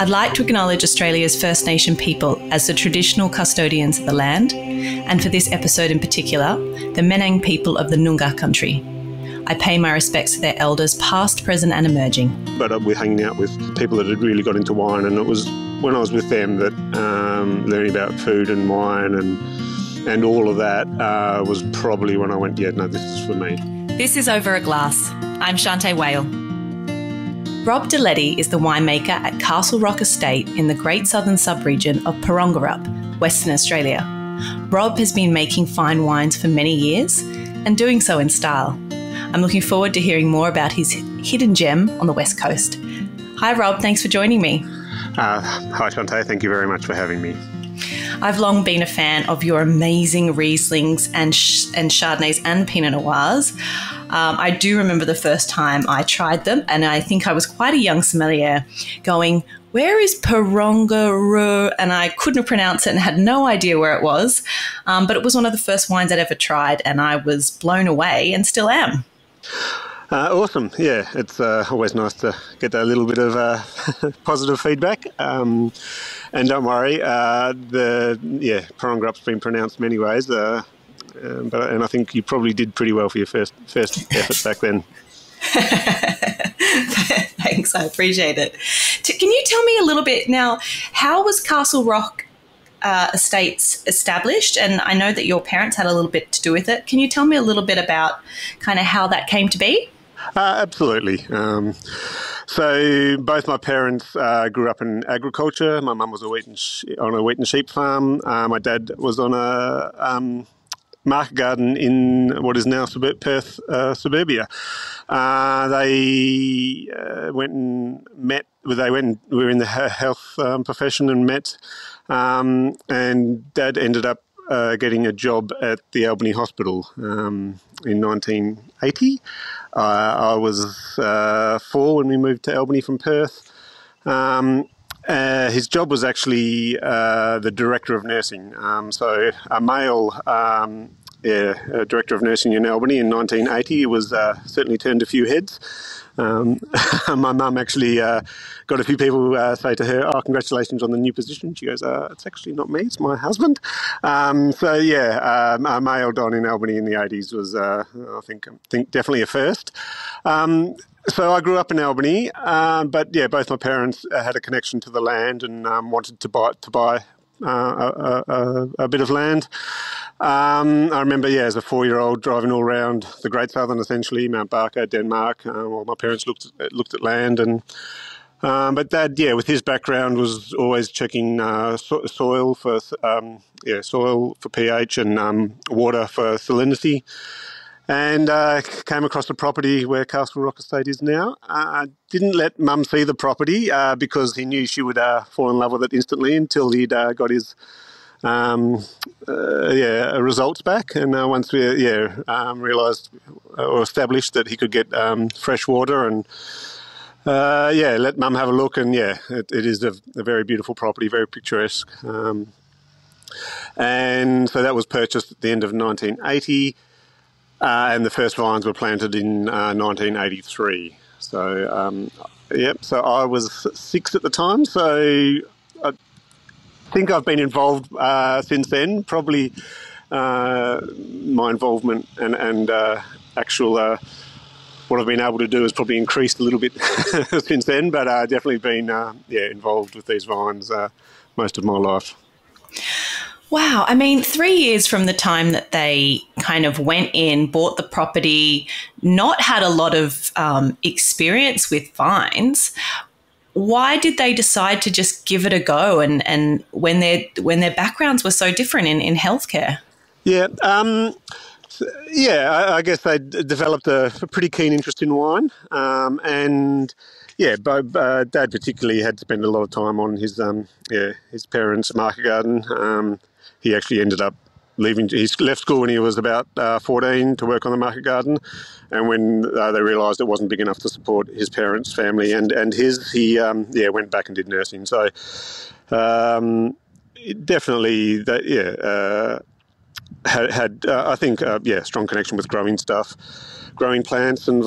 I'd like to acknowledge Australia's First Nation people as the traditional custodians of the land, and for this episode in particular, the Menang people of the Noongar country. I pay my respects to their elders past, present and emerging. But we're hanging out with people that had really got into wine, and it was when I was with them that learning about food and wine and all of that was probably when I went, yeah, no, this is for me. This is Over a Glass. I'm Shanteh Wale. Rob Diletti is the winemaker at Castle Rock Estate in the Great Southern subregion of Porongurup, Western Australia. Rob has been making fine wines for many years and doing so in style. I'm looking forward to hearing more about his hidden gem on the West Coast. Hi Rob, thanks for joining me. Hi Shanteh, thank you very much for having me. I've long been a fan of your amazing Rieslings and Chardonnays and Pinot Noirs. I do remember the first time I tried them, and I think I was quite a young sommelier going, where is Porongurup? And I couldn't pronounce it and had no idea where it was. But it was one of the first wines I'd ever tried, and I was blown away and still am. Awesome. Yeah, it's always nice to get a little bit of positive feedback. And don't worry, Porongurup's been pronounced many ways, and I think you probably did pretty well for your first effort back then. Thanks, I appreciate it. Can you tell me a little bit now, how was Castle Rock Estates established? And I know that your parents had a little bit to do with it. Can you tell me a little bit about kind of how that came to be? Absolutely. So both my parents grew up in agriculture. My mum was on a wheat and sheep farm. My dad was on a market garden in what is now Perth suburbia. They went and met. We were in the health profession and met. And Dad ended up getting a job at the Albany Hospital in 1980. I was 4 when we moved to Albany from Perth. His job was actually the director of nursing. So a male director of nursing in Albany in 1980. It was certainly turned a few heads. My mum actually got a few people say to her, "Oh, congratulations on the new position." She goes, "It's actually not me; it's my husband." A male don in Albany in the 80s was, I think definitely a first. So I grew up in Albany, but yeah, both my parents had a connection to the land and wanted to buy a bit of land. I remember, as a 4-year-old driving all around the Great Southern, essentially Mount Barker, Denmark. While my parents looked at land, and but Dad, with his background, was always checking soil for pH and water for salinity. And came across the property where Castle Rock Estate is now. Didn't let Mum see the property because he knew she would fall in love with it instantly until he'd got his results back. And once we realised or established that he could get fresh water and let Mum have a look. And it is a very beautiful property, very picturesque. And so that was purchased at the end of 1980. And the first vines were planted in 1983. So, so I was 6 at the time. So I think I've been involved since then. Probably my involvement and actual what I've been able to do has probably increased a little bit since then. But definitely been involved with these vines most of my life. Wow. I mean, 3 years from the time that they kind of went in, bought the property, not had a lot of experience with vines. Why did they decide to just give it a go? And when their backgrounds were so different in healthcare? I guess they developed a pretty keen interest in wine. Dad particularly had spent a lot of time on his parents' market garden. He actually ended up leaving. He left school when he was about 14 to work on the market garden, and when they realised it wasn't big enough to support his parents' family and his, he went back and did nursing. So definitely had I think strong connection with growing stuff, growing plants and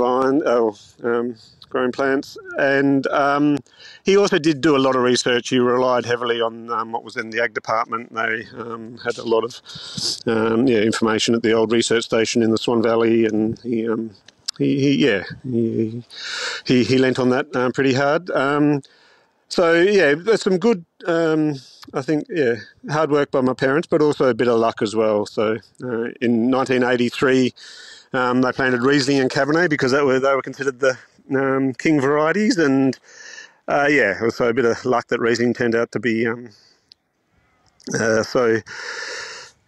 growing plants. And he also did do a lot of research. He relied heavily on what was in the ag department. They had a lot of information at the old research station in the Swan Valley, and he lent on that pretty hard. There's some good, I think, hard work by my parents, but also a bit of luck as well. So in 1983, they planted Riesling and Cabernet because they were considered the king varieties, and also a bit of luck that Riesling turned out to be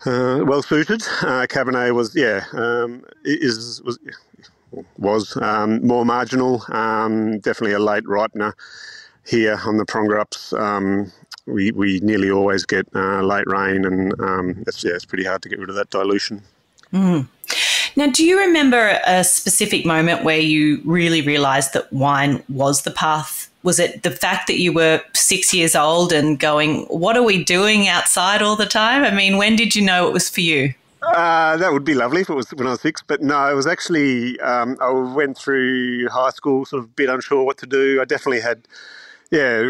well suited. Cabernet was more marginal, definitely a late ripener. Here on the Porongurups, we nearly always get late rain, and it's pretty hard to get rid of that dilution. Mm. Now, do you remember a specific moment where you really realised that wine was the path? Was it the fact that you were 6 years old and going, what are we doing outside all the time? I mean, when did you know it was for you? That would be lovely if it was when I was 6, but no, it was actually, I went through high school sort of a bit unsure what to do. I definitely had,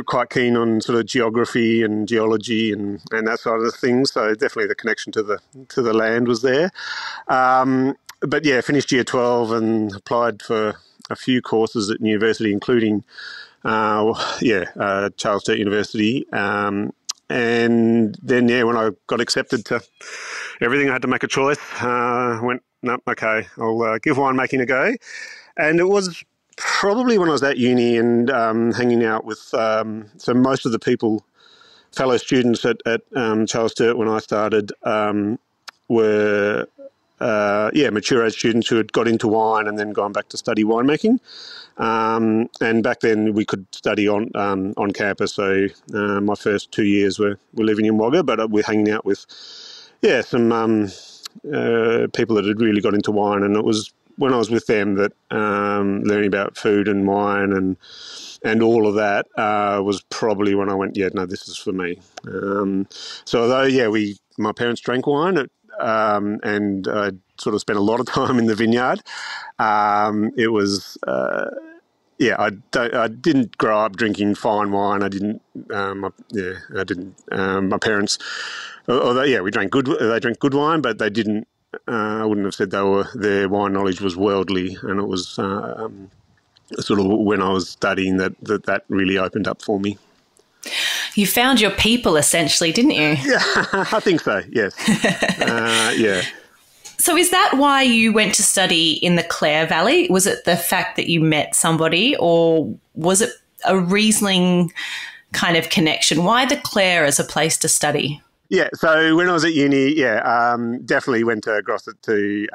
quite keen on sort of geography and geology and that sort of things. So definitely the connection to the land was there. Finished year 12 and applied for a few courses at university, including Charles Sturt University. And then, when I got accepted to everything, I had to make a choice. Went, no, okay, I'll give winemaking a go. And it was probably when I was at uni and hanging out with, so most of the fellow students at Charles Sturt when I started were mature age students who had got into wine and then gone back to study winemaking. And back then we could study on campus. So my first 2 years were living in Wagga, but we're hanging out with some people that had really got into wine, and it was when I was with them that learning about food and wine and all of that was probably when I went, this is for me. So although my parents drank wine, and I sort of spent a lot of time in the vineyard, it was. I didn't grow up drinking fine wine. I didn't. I didn't. My parents, although we drank good. They drank good wine, but they didn't. I wouldn't have said their wine knowledge was worldly, and it was sort of when I was studying that really opened up for me. You found your people essentially, didn't you? Yeah, I think so. Yes. So is that why you went to study in the Clare Valley? Was it the fact that you met somebody, or was it a Riesling kind of connection? Why the Clare as a place to study? Yeah, so when I was at uni, definitely went to Grosset to,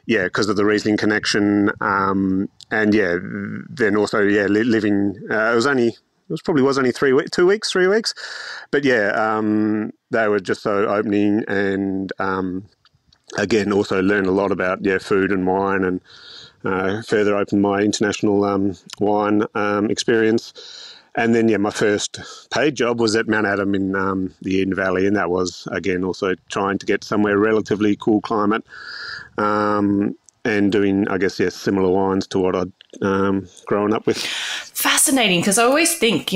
because of the Riesling connection, and then also living. It was only 3 weeks, but they were just so opening, and again also learned a lot about food and wine, and further opened my international wine experience. And then, my first paid job was at Mount Adam in the Eden Valley, and that was, again, also trying to get somewhere relatively cool climate and doing, I guess, similar wines to what I'd grown up with. Fascinating, because I always think,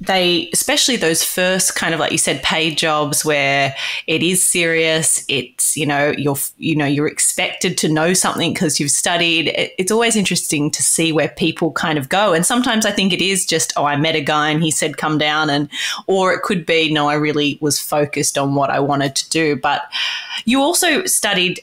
they, especially those first kind of, like you said, paid jobs where it is serious, it's, you're expected to know something because you've studied. It's always interesting to see where people kind of go. And sometimes I think it is just, I met a guy and he said, come down, or it could be, no, I really was focused on what I wanted to do. But you also studied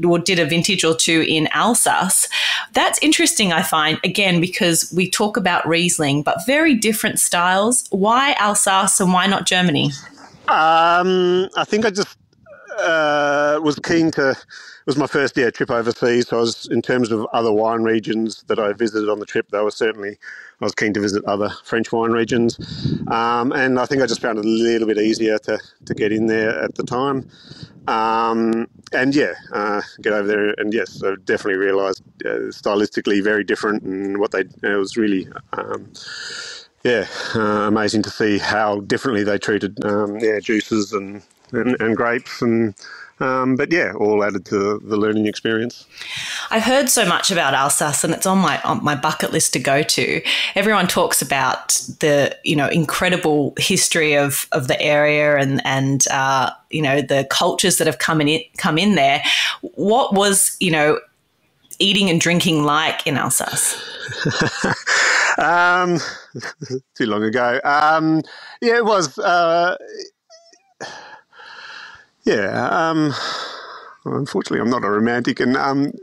or did a vintage or two in Alsace. That's interesting, I find, again, because we talk about Riesling, but very different styles. Why Alsace and why not Germany? I think I just was keen to. It was my first trip overseas. So I was, in terms of other wine regions that I visited on the trip, I was keen to visit other French wine regions, and I think I just found it a little bit easier to get in there at the time. Get over there, and yes, I definitely realised stylistically very different, and it was really amazing to see how differently they treated juices and grapes, and all added to the learning experience. I've heard so much about Alsace, and it's on my bucket list to go to. Everyone talks about the incredible history of the area and the cultures that have come in there. What was eating and drinking like in Alsace? Too long ago. Yeah, it was. Well, unfortunately, I'm not a romantic, and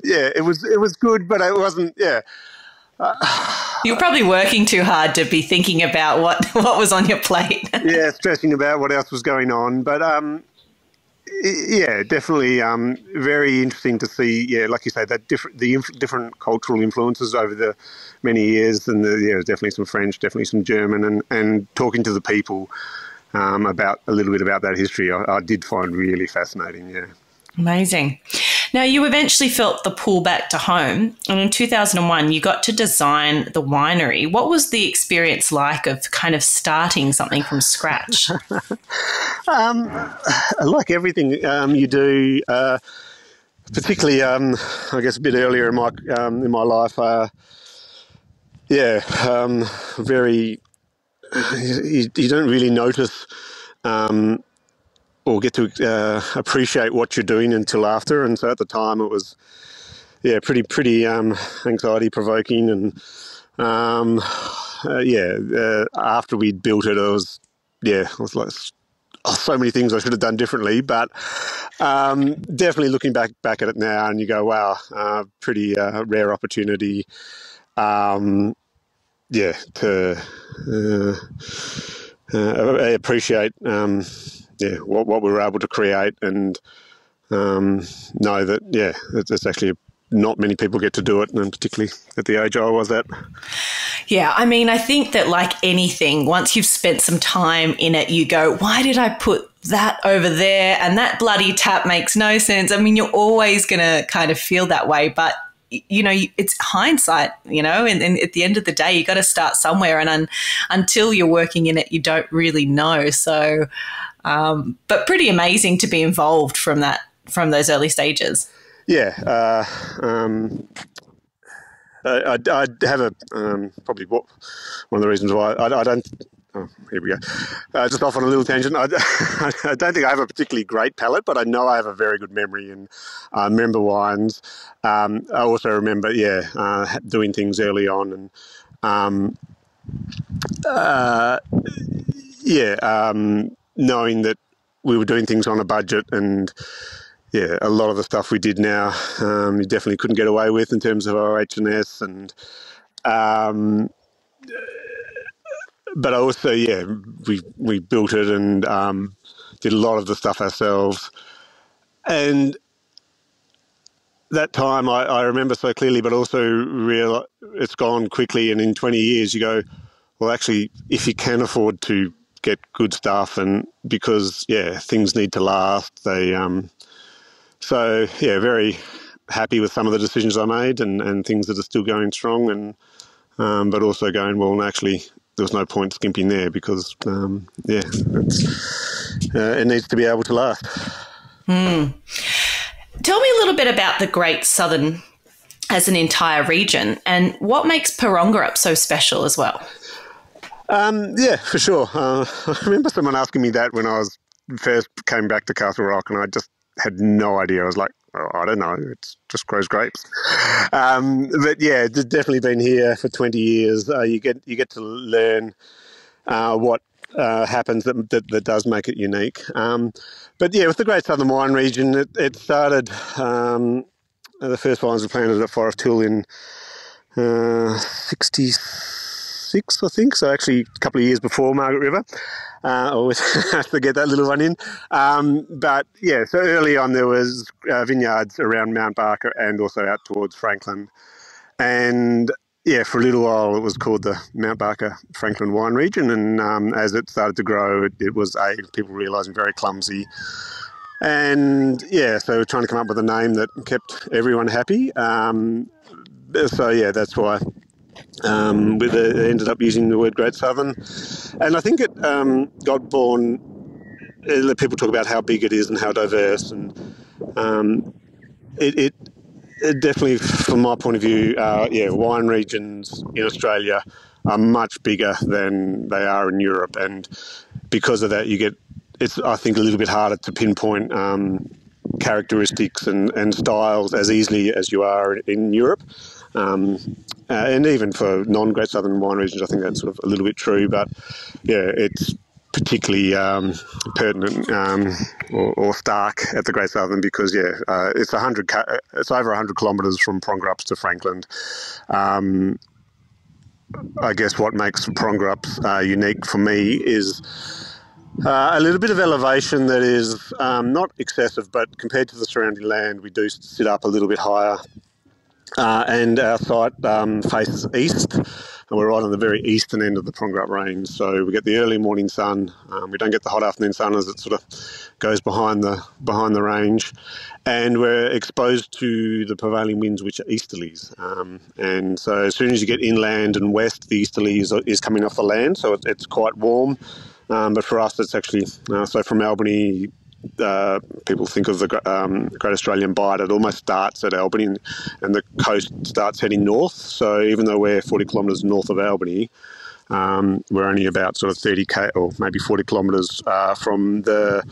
it was good, but it wasn't. Yeah. You're probably working too hard to be thinking about what was on your plate. Yeah, stressing about what else was going on, but definitely very interesting to see. Yeah, like you say, that different cultural influences over the many years, and definitely some French, definitely some German, and talking to the people about a little bit about that history, I did find really fascinating. Yeah. Amazing. Now, you eventually felt the pull back to home, and in 2001, you got to design the winery. What was the experience like of kind of starting something from scratch? Like everything you do, particularly, I guess, a bit earlier in my life, very. You don't really notice. Or get to appreciate what you're doing until after. And so at the time it was, pretty anxiety provoking. And after we'd built it, it was like, so many things I should have done differently. But definitely looking back at it now, and you go, wow, pretty rare opportunity. To appreciate what we were able to create, and know that it's actually not many people get to do it, and particularly at the age I was at. Yeah, I mean, I think that like anything, once you've spent some time in it, you go, why did I put that over there? And that bloody tap makes no sense. I mean, you're always going to kind of feel that way, but it's hindsight, and at the end of the day, you got to start somewhere. And until you're working in it, you don't really know. So, but pretty amazing to be involved from those early stages. Yeah. I'd have a probably one of the reasons why I don't. Oh, here we go. Just off on a little tangent. I don't think I have a particularly great palate, but I know I have a very good memory and remember wines. I also remember, doing things early on, and knowing that we were doing things on a budget, and a lot of the stuff we did now, you definitely couldn't get away with in terms of our H&S, and but also, we built it and did a lot of the stuff ourselves. And that time I remember so clearly, but also it's gone quickly. And in 20 years, you go, well, actually, if you can afford to get good stuff, and because, things need to last, very happy with some of the decisions I made, and things that are still going strong, and but also going, well, actually, there was no point skimping there, because, it needs to be able to last. Tell me a little bit about the Great Southern as an entire region, and what makes Porongurup so special as well. For sure. I remember someone asking me that when I first came back to Castle Rock, and I just had no idea. I was like, I don't know, it just grows grapes. But definitely been here for 20 years. You get to learn what happens that does make it unique. But with the Great Southern Wine Region, it started. The first vines were planted at Forest Hill in 66, I think. So actually, a couple of years before Margaret River. Always have to get that little one in. So early on there was vineyards around Mount Barker and also out towards Franklin. And for a little while it was called the Mount Barker Franklin Wine Region. And as it started to grow, it was people realising very clumsy. And so trying to come up with a name that kept everyone happy. That's why we ended up using the word Great Southern. And I think it got born. People talk about how big it is and how diverse, and it definitely, from my point of view, wine regions in Australia are much bigger than they are in Europe, and because of that, it's I think a little bit harder to pinpoint characteristics and styles as easily as you are in Europe. And even for non-Great Southern wine regions, I think that's sort of a little bit true. But yeah, it's particularly pertinent or stark at the Great Southern because it's over 100 kilometres from Porongurup to Frankland. I guess what makes Porongurup unique for me is a little bit of elevation that is not excessive, but compared to the surrounding land, we do sit up a little bit higher. And our site faces east, and we're right on the very eastern end of the Porongurup range. So we get the early morning sun. We don't get the hot afternoon sun as it sort of goes behind the range, and we're exposed to the prevailing winds, which are easterlies. And so as soon as you get inland and west, the easterly is coming off the land, so it's quite warm. But for us, it's actually so from Albany. People think of the Great Australian Bight. It almost starts at Albany and the coast starts heading north. So even though we're 40 kilometres north of Albany, we're only about sort of 30k or maybe 40 kilometres from the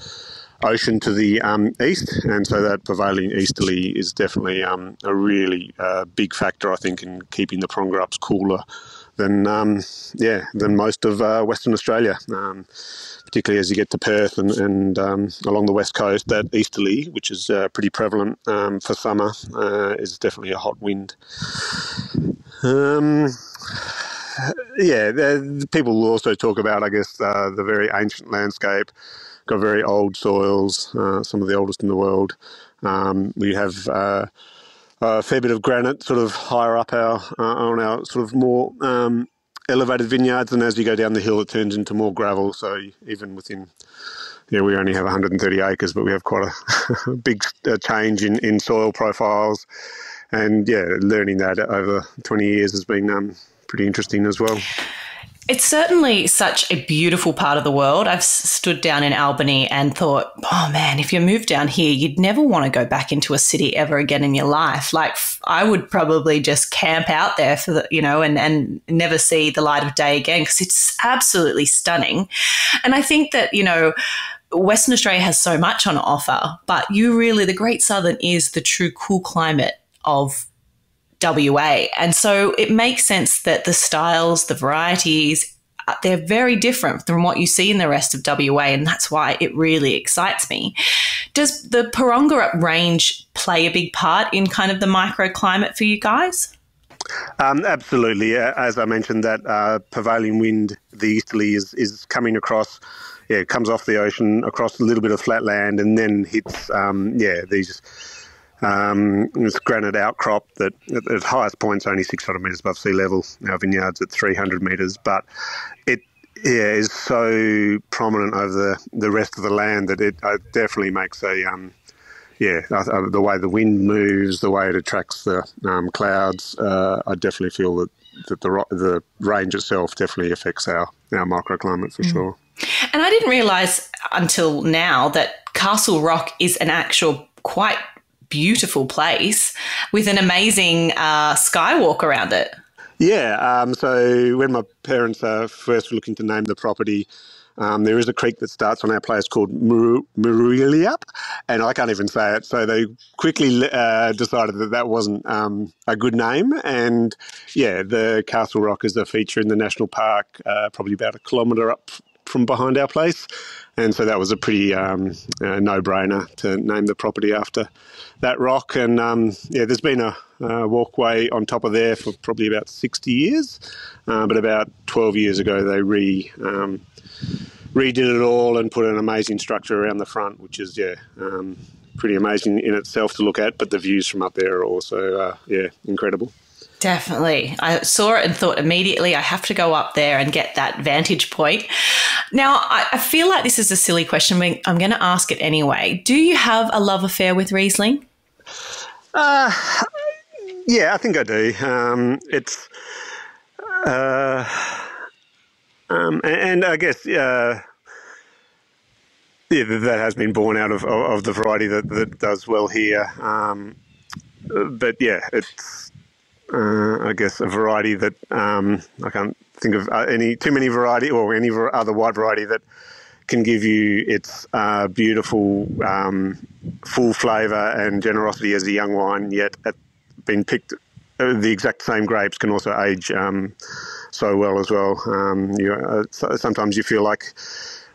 ocean to the east. And so that prevailing easterly is definitely a really big factor, I think, in keeping the Porongurups cooler than most of Western Australia. Particularly as you get to Perth and along the west coast, that easterly, which is pretty prevalent for summer, is definitely a hot wind. People will also talk about, I guess, the very ancient landscape. Got very old soils, some of the oldest in the world. We have a fair bit of granite sort of higher up on our sort of more elevated vineyards, and as you go down the hill it turns into more gravel, so even within we only have 130 acres, but we have quite a big change in soil profiles, and learning that over 20 years has been pretty interesting as well. It's certainly such a beautiful part of the world. I've stood down in Albany and thought, oh man, if you moved down here, you'd never want to go back into a city ever again in your life. Like I would probably just camp out there for and never see the light of day again because it's absolutely stunning. And I think that, Western Australia has so much on offer, but the Great Southern is the true cool climate of WA. And so it makes sense that the styles, the varieties, they're very different from what you see in the rest of WA, and that's why it really excites me. Does the Porongurup range play a big part in kind of the microclimate for you guys? Absolutely. As I mentioned, that prevailing wind, the easterly, is coming across. It comes off the ocean across a little bit of flat land and then hits these this granite outcrop that at highest points only 600 metres above sea level. Our vineyard's at 300 metres, but it is so prominent over the rest of the land that it definitely makes the way the wind moves, the way it attracts the clouds. I definitely feel that the range itself definitely affects our microclimate for sure. And I didn't realise until now that Castle Rock is an actual quite beautiful place with an amazing skywalk around it. So when my parents first were looking to name the property, there is a creek that starts on our place called Muruliap, and I can't even say it, so they quickly decided that wasn't a good name, and the Castle Rock is a feature in the national park, probably about a kilometre up from behind our place, and so that was a pretty no-brainer to name the property after that rock. And there's been a walkway on top of there for probably about 60 years, but about 12 years ago they redid it all and put an amazing structure around the front, which is pretty amazing in itself to look at, but the views from up there are also incredible. Definitely. I saw it and thought immediately I have to go up there and get that vantage point. Now, I feel like this is a silly question, but I'm going to ask it anyway. Do you have a love affair with Riesling? I think I do. And I guess that has been born out of the variety that does well here. but yeah, it's I guess a variety that I can't think of any other white variety that can give you its beautiful full flavour and generosity as a young wine, yet being picked the exact same grapes can also age so well as well. Sometimes you feel like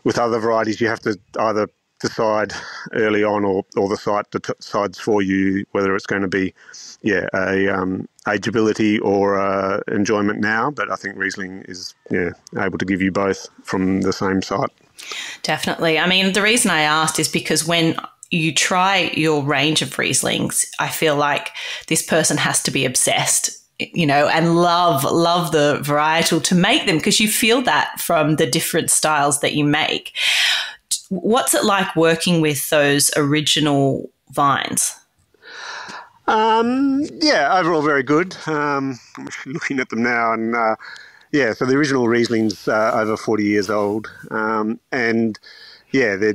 with other varieties you have to either decide early on or the site decides for you whether it's going to be ageability or enjoyment now. But I think Riesling is able to give you both from the same site. Definitely. I mean, the reason I asked is because when you try your range of Rieslings, I feel like this person has to be obsessed, and love the varietal to make them, because you feel that from the different styles that you make. What's it like working with those original vines? Overall very good. I'm looking at them now, and so the original Riesling's over 40 years old, and they're.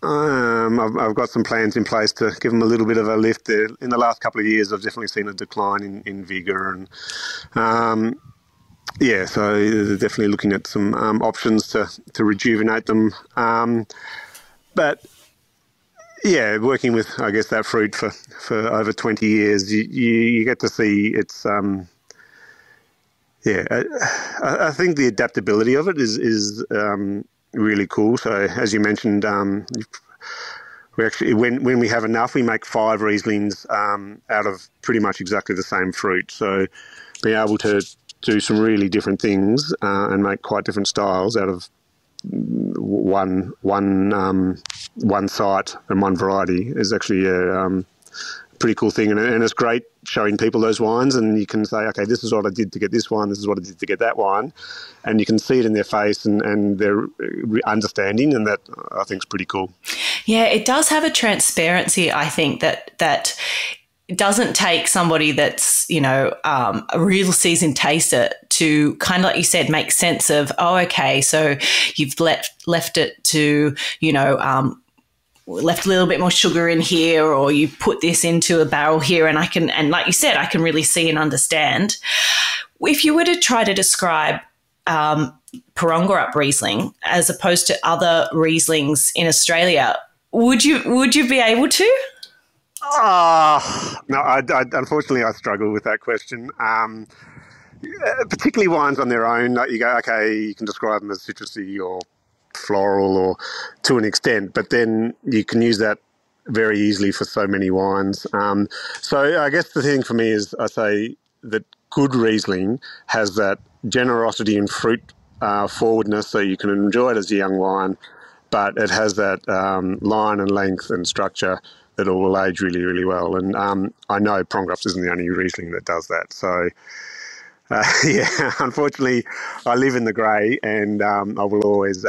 I've got some plans in place to give them a little bit of a lift. In the last couple of years, I've definitely seen a decline in vigour, and so they're definitely looking at some options to rejuvenate them. But working with, I guess, that fruit for over 20 years, you get to see its. I think the adaptability of it is really cool. So as you mentioned, we actually when we have enough, we make 5 Rieslings out of pretty much exactly the same fruit. So being able to do some really different things and make quite different styles out of one site and one variety is actually a pretty cool thing, and it's great showing people those wines, and you can say, okay, this is what I did to get this wine, this is what I did to get that wine, and you can see it in their face and their understanding, and that I think is pretty cool. Yeah, it does have a transparency, I think, that it doesn't take somebody that's, a real seasoned taster to kind of, like you said, make sense of, okay, so you've left it to, left a little bit more sugar in here, or you put this into a barrel here, and like you said, I can really see and understand. If you were to try to describe Porongurup Riesling as opposed to other Rieslings in Australia, would you be able to? No, unfortunately I struggle with that question. Particularly wines on their own, like you go, okay, you can describe them as citrusy or floral or to an extent, but then you can use that very easily for so many wines. So I guess the thing for me is I say that good Riesling has that generosity and fruit forwardness, so you can enjoy it as a young wine, but it has that line and length and structure that will age really, really well. And I know Porongurup isn't the only Riesling that does that. So unfortunately, I live in the grey, and I will always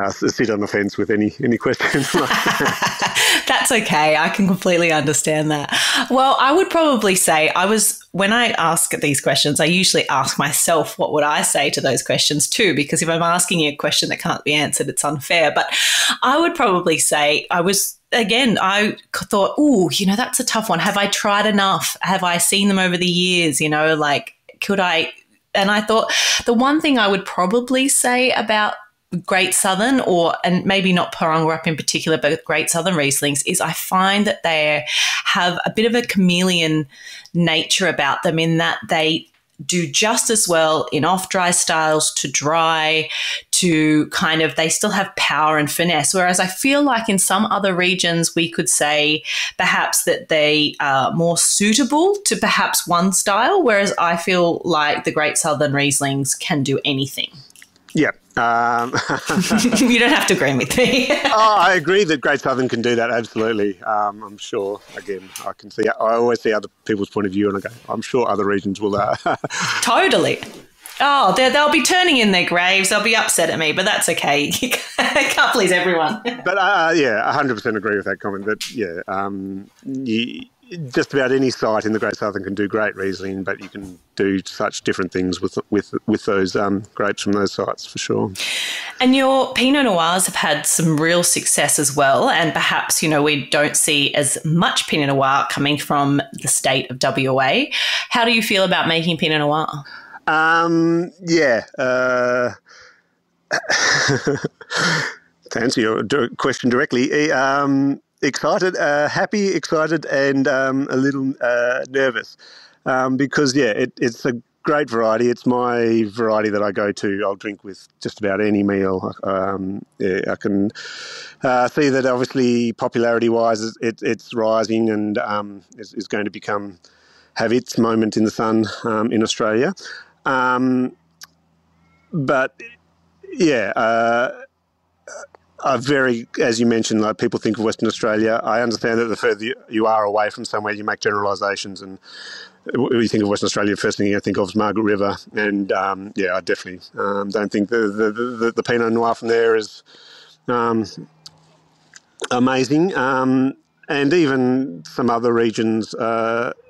sit on the fence with any questions like that. That's okay. I can completely understand that. Well, I would probably say when I ask these questions, I usually ask myself, what would I say to those questions too? Because if I'm asking you a question that can't be answered, it's unfair. But I would probably say I thought, that's a tough one. Have I tried enough? Have I seen them over the years? Could I? And I thought the one thing I would probably say about Great Southern, and maybe not Porongurup in particular, but Great Southern Rieslings, is I find that they have a bit of a chameleon nature about them, in that they do just as well in off-dry styles to dry, to kind of, they still have power and finesse. Whereas I feel like in some other regions we could say perhaps that they are more suitable to perhaps one style, whereas I feel like the Great Southern Rieslings can do anything. Yeah. You don't have to agree with me. I agree that Great Southern can do that, absolutely. I'm sure, again, I always see other people's point of view, and I go, I'm sure other regions will. Totally. Oh, they'll be turning in their graves. They'll be upset at me, but that's okay. You can't please everyone. But, 100% agree with that comment. That, just about any site in the Great Southern can do great Riesling, but you can do such different things with those grapes from those sites for sure. And your Pinot Noirs have had some real success as well, and perhaps, we don't see as much Pinot Noir coming from the state of WA. How do you feel about making Pinot Noir? To answer your question directly, excited, happy, excited, and a little nervous because, it's a great variety. It's my variety that I go to. I'll drink with just about any meal. I can see that obviously popularity-wise it's rising and is going to have its moment in the sun in Australia. As you mentioned, like people think of Western Australia. I understand that the further you are away from somewhere, you make generalisations. And when you think of Western Australia, the first thing you think of is Margaret River. And I definitely don't think the Pinot Noir from there is amazing. And even some other regions,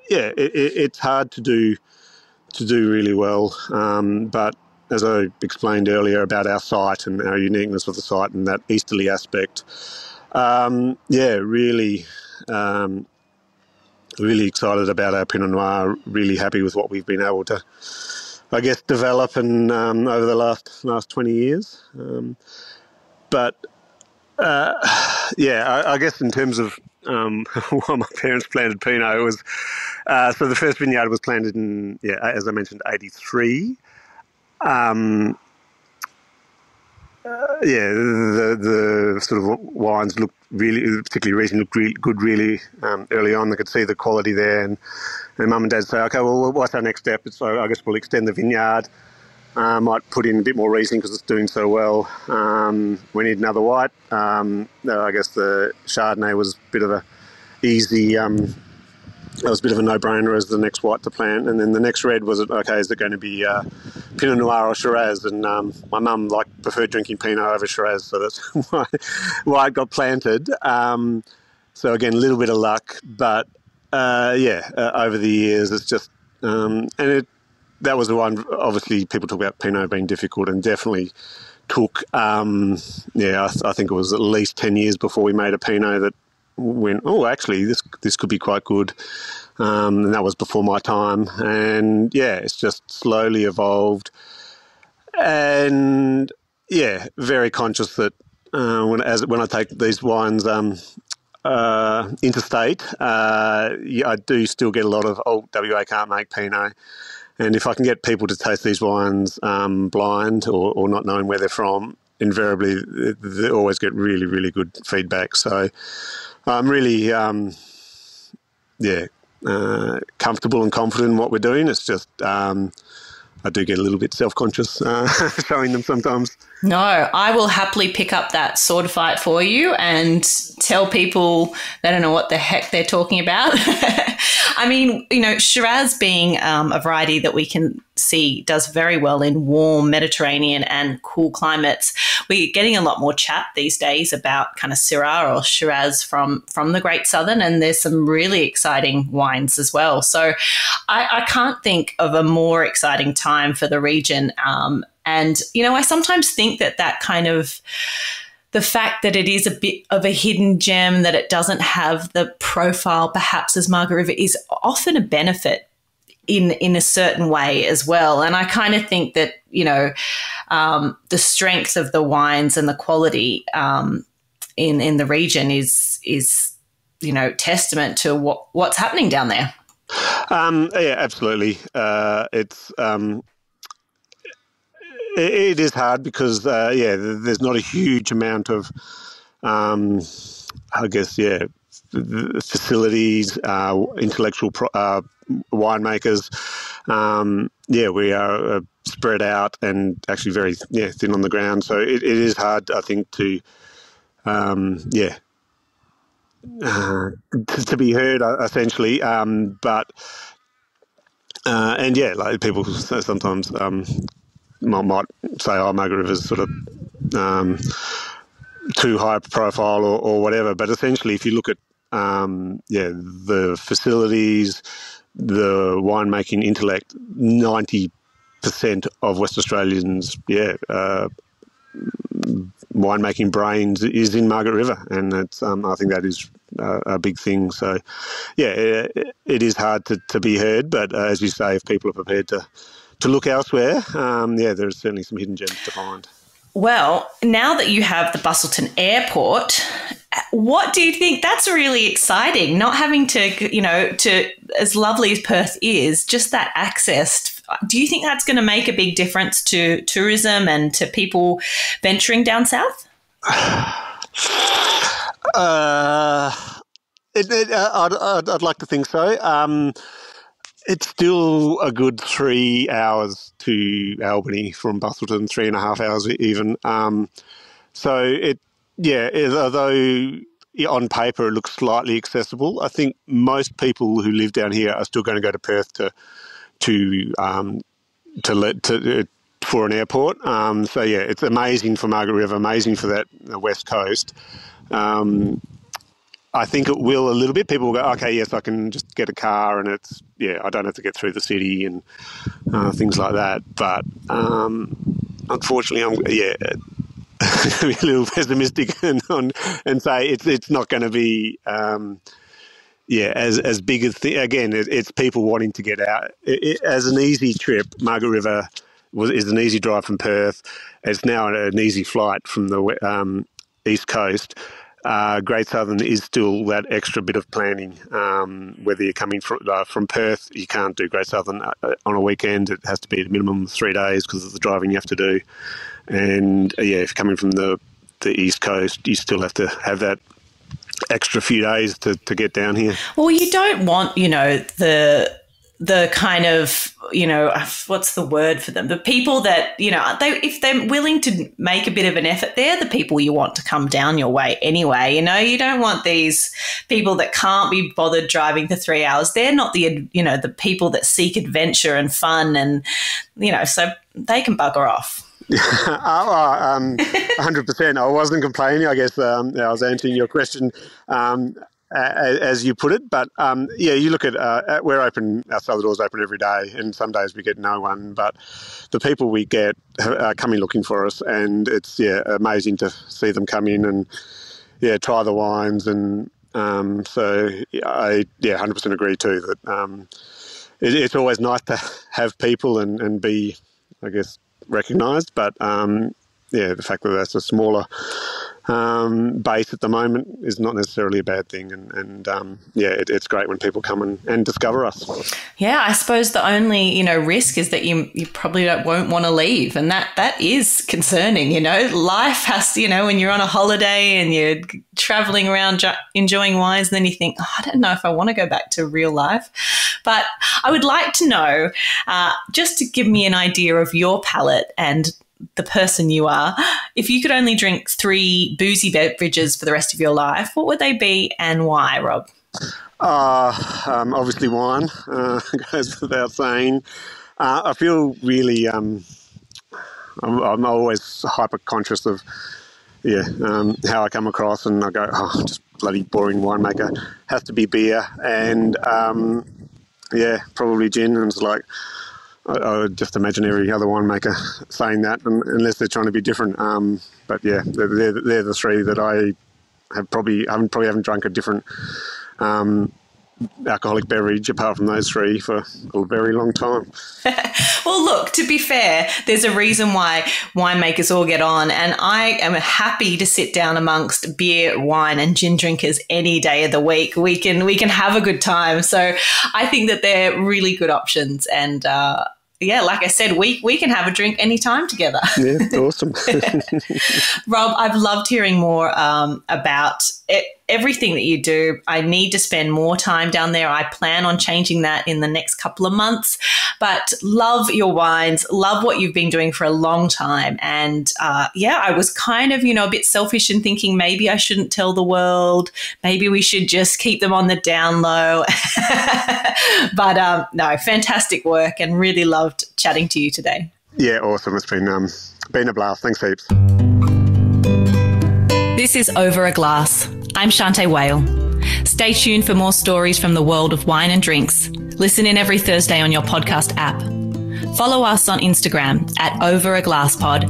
it's hard to do really well. But as I explained earlier about our site and our uniqueness of the site and that easterly aspect, really excited about our Pinot Noir, really happy with what we've been able to, I guess, develop and over the last 20 years. I guess in terms of why my parents planted Pinot, it was so the first vineyard was planted in, as I mentioned, 83. The sort of wines looked really, particularly Riesling, looked really good really early on. They could see the quality there, and Mum and Dad say, okay, well, what's our next step? So I guess we'll extend the vineyard. Might put in a bit more Riesling because it's doing so well. We need another white. I guess the Chardonnay was a bit of a easy. That was a bit of a no-brainer as the next white to plant. And then the next red was, okay, is it going to be Pinot Noir or Shiraz? And my mum preferred drinking Pinot over Shiraz, so that's why it got planted. So again, a little bit of luck, but over the years, it's just that was the one. Obviously, people talk about Pinot being difficult, and definitely took. I think it was at least 10 years before we made a Pinot that went, oh, actually, this could be quite good. And that was before my time. And, it's just slowly evolved. And, very conscious that when I take these wines interstate, I do still get a lot of, WA can't make Pinot. And if I can get people to taste these wines blind or not knowing where they're from, invariably they always get really, really good feedback. So I'm really, comfortable and confident in what we're doing. It's just I do get a little bit self-conscious showing them sometimes. No, I will happily pick up that sword fight for you and tell people they don't know what the heck they're talking about. I mean, Shiraz being a variety that we can see does very well in warm Mediterranean and cool climates. We're getting a lot more chat these days about kind of Syrah or Shiraz from the Great Southern, and there's some really exciting wines as well. So I can't think of a more exciting time for the region. And, I sometimes think that kind of the fact that it is a bit of a hidden gem, that it doesn't have the profile perhaps as Margaret River, is often a benefit in a certain way as well. And I kind of think that, the strength of the wines and the quality in the region is testament to what's happening down there. Absolutely. It is hard because, there's not a huge amount of, facilities, intellectual winemakers. We are spread out and actually very thin on the ground. So it is hard, I think, to be heard essentially. Like people sometimes might say, Margaret River's sort of too high profile or whatever. But essentially, if you look at the facilities, the winemaking intellect, 90% of West Australians, winemaking brains is in Margaret River, and that's I think that is a big thing. So, it is hard to be heard, but as you say, if people are prepared to look elsewhere, there's certainly some hidden gems to find. Well, now that you have the Busselton Airport, what do you think? That's really exciting, not having to as lovely as Perth is, just that access. Do you think that's going to make a big difference to tourism and to people venturing down south? I'd like to think so. It's still a good 3 hours to Albany from Busselton, 3.5 hours even. Although on paper it looks slightly accessible, I think most people who live down here are still going to go to Perth for an airport. It's amazing for Margaret River, amazing for the West Coast. I think it will a little bit. People will go, okay, yes, I can just get a car and I don't have to get through the city and things like that. But unfortunately, I'm be a little pessimistic and say it's not going to be as big a thing. Again, it's people wanting to get out. As an easy trip, Margaret River is an easy drive from Perth. It's now an easy flight from the East Coast. Great Southern is still that extra bit of planning. Whether you're coming from Perth, you can't do Great Southern on a weekend. It has to be at a minimum of 3 days because of the driving you have to do. And if you're coming from the East Coast, you still have to have that extra few days to get down here. Well, you don't want, the kind of, what's the word for them? The people that, if they're willing to make a bit of an effort, they're the people you want to come down your way anyway. You don't want these people that can't be bothered driving for 3 hours. They're not the people that seek adventure and fun and, so they can bugger off. 100%. I wasn't complaining. I guess I was answering your question as you put it. But, you look at we're open, our cellar doors open every day, and some days we get no one. But the people we get are coming looking for us, and it's, amazing to see them come in and, try the wines. And so I 100% agree too that it's always nice to have people and be, I guess, recognised, but the fact that that's a smaller base at the moment is not necessarily a bad thing, and it's great when people come and discover us. I suppose the only risk is that you probably won't want to leave, and that is concerning. Life has to, when you're on a holiday and you're traveling around enjoying wines, and then you think, I don't know if I want to go back to real life. But I would like to know, just to give me an idea of your palate and the person you are, if you could only drink 3 boozy beverages for the rest of your life, what would they be and why, Rob? Obviously wine, goes without saying. I feel really, I'm always hyper conscious of, how I come across, and I go, just bloody boring winemaker. Has to be beer and, probably gin. And it's like, I would just imagine every other winemaker saying that, unless they're trying to be different. They're the 3 that I haven't drunk a different alcoholic beverage apart from those 3 for a very long time. Well, look, to be fair, there's a reason why winemakers all get on, and I am happy to sit down amongst beer, wine and gin drinkers any day of the week. We can have a good time. So I think that they're really good options, and like I said, we can have a drink anytime together. Yeah, awesome. Rob, I've loved hearing more about everything that you do. I need to spend more time down there. I plan on changing that in the next couple of months. But love your wines, love what you've been doing for a long time. And I was kind of, a bit selfish in thinking maybe I shouldn't tell the world. Maybe we should just keep them on the down low. But no, fantastic work, and really loved chatting to you today. Yeah, awesome. It's been a blast. Thanks heaps. This is Over a Glass. I'm Shanteh Wale. Stay tuned for more stories from the world of wine and drinks. Listen in every Thursday on your podcast app. Follow us on Instagram at overaglasspod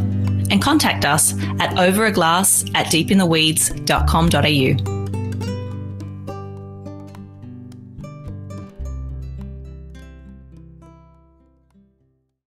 and contact us at overaglass@deepintheweeds.com.au.